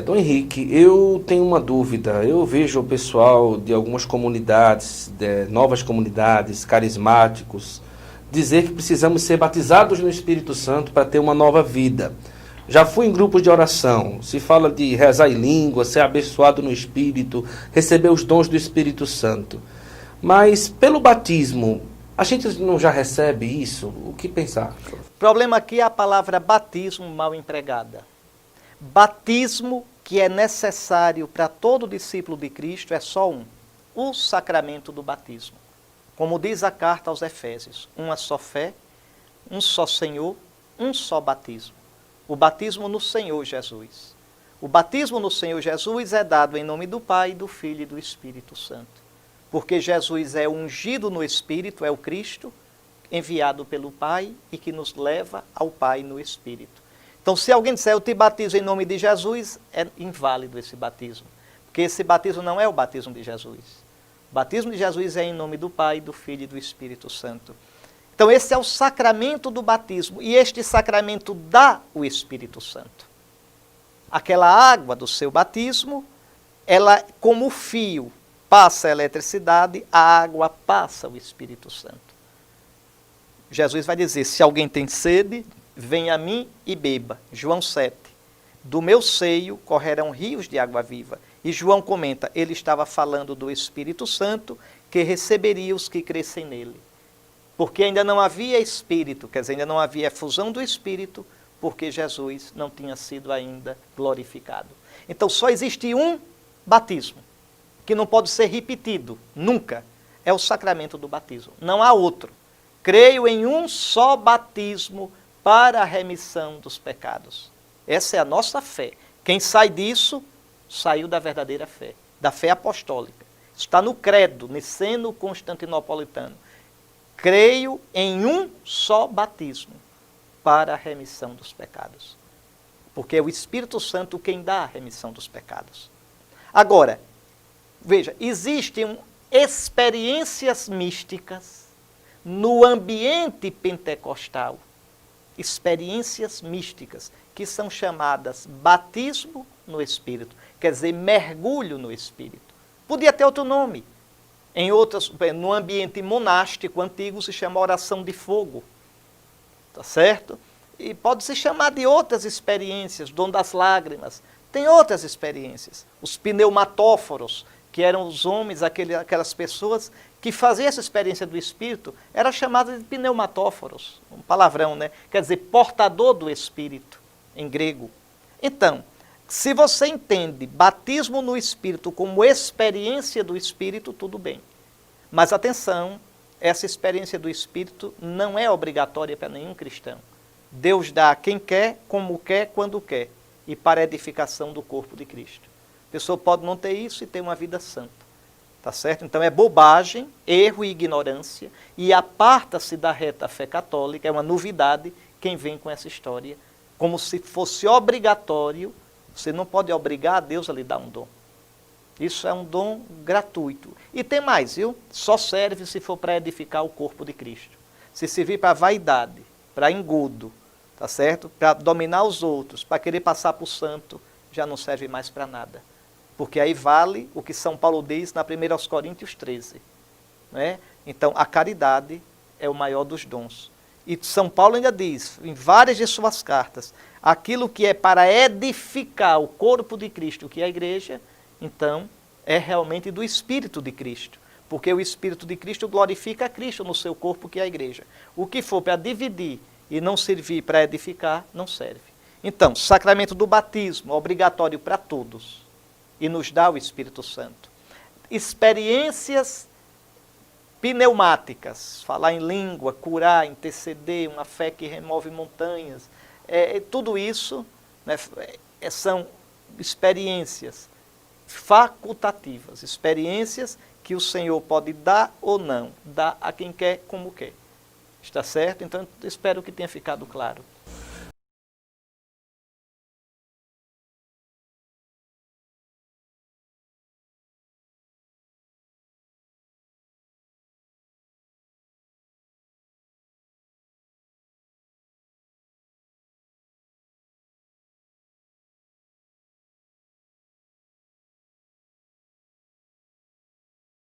Dom Henrique, eu tenho uma dúvida. Eu vejo o pessoal de algumas comunidades, novas comunidades, carismáticos, dizer que precisamos ser batizados no Espírito Santo para ter uma nova vida. Já fui em grupos de oração, se fala de rezar em língua, ser abençoado no Espírito, receber os dons do Espírito Santo. Mas pelo batismo, a gente não já recebe isso? O que pensar? O problema aqui é a palavra batismo mal empregada. Batismo que é necessário para todo discípulo de Cristo é só um: o sacramento do batismo. Como diz a carta aos Efésios, uma só fé, um só Senhor, um só batismo. O batismo no Senhor Jesus. O batismo no Senhor Jesus é dado em nome do Pai, do Filho e do Espírito Santo. Porque Jesus é ungido no Espírito, é o Cristo, enviado pelo Pai e que nos leva ao Pai no Espírito. Então, se alguém disser, eu te batizo em nome de Jesus, é inválido esse batismo. Porque esse batismo não é o batismo de Jesus. O batismo de Jesus é em nome do Pai, do Filho e do Espírito Santo. Então, esse é o sacramento do batismo. E este sacramento dá o Espírito Santo. Aquela água do seu batismo, ela, como fio, passa a eletricidade, a água passa o Espírito Santo. Jesus vai dizer, se alguém tem sede, venha a mim e beba. João 7. Do meu seio correrão rios de água viva. E João comenta, ele estava falando do Espírito Santo, que receberia os que crescem nele. Porque ainda não havia Espírito, quer dizer, ainda não havia fusão do Espírito, porque Jesus não tinha sido ainda glorificado. Então só existe um batismo, que não pode ser repetido, nunca. É o sacramento do batismo. Não há outro. Creio em um só batismo para a remissão dos pecados. Essa é a nossa fé. Quem sai disso, saiu da verdadeira fé, da fé apostólica. Está no credo niceno-constantinopolitano. Creio em um só batismo para a remissão dos pecados. Porque é o Espírito Santo quem dá a remissão dos pecados. Agora, veja, existem experiências místicas no ambiente pentecostal. Experiências místicas, que são chamadas batismo no Espírito, quer dizer, mergulho no Espírito. Podia ter outro nome. No ambiente monástico antigo se chama oração de fogo, tá certo? E pode se chamar de outras experiências, dom das lágrimas. Tem outras experiências. Os pneumatóforos, que eram os homens, aquelas pessoas que faziam essa experiência do Espírito, era chamada de pneumatóforos, um palavrão, né? Quer dizer, portador do Espírito, em grego. Então, se você entende batismo no Espírito como experiência do Espírito, tudo bem. Mas atenção, essa experiência do Espírito não é obrigatória para nenhum cristão. Deus dá a quem quer, como quer, quando quer, e para a edificação do corpo de Cristo. A pessoa pode não ter isso e ter uma vida santa. Tá certo? Então é bobagem, erro e ignorância, e aparta-se da reta fé católica, é uma novidade quem vem com essa história, como se fosse obrigatório. Você não pode obrigar a Deus a lhe dar um dom. Isso é um dom gratuito. E tem mais, viu? Só serve se for para edificar o corpo de Cristo. Se servir para vaidade, para engodo, tá certo? Para dominar os outros, para querer passar por santo, já não serve mais para nada. Porque aí vale o que São Paulo diz na 1 Coríntios 13. Né? Então, a caridade é o maior dos dons. E São Paulo ainda diz, em várias de suas cartas, aquilo que é para edificar o corpo de Cristo, que é a igreja, então, é realmente do Espírito de Cristo. Porque o Espírito de Cristo glorifica a Cristo no seu corpo, que é a igreja. O que for para dividir e não servir para edificar, não serve. Então, sacramento do batismo, obrigatório para todos. E nos dá o Espírito Santo. Experiências pneumáticas, falar em língua, curar, interceder, uma fé que remove montanhas, tudo isso, né, são experiências facultativas, experiências que o Senhor pode dar ou não, dá a quem quer como quer. Está certo? Então, espero que tenha ficado claro.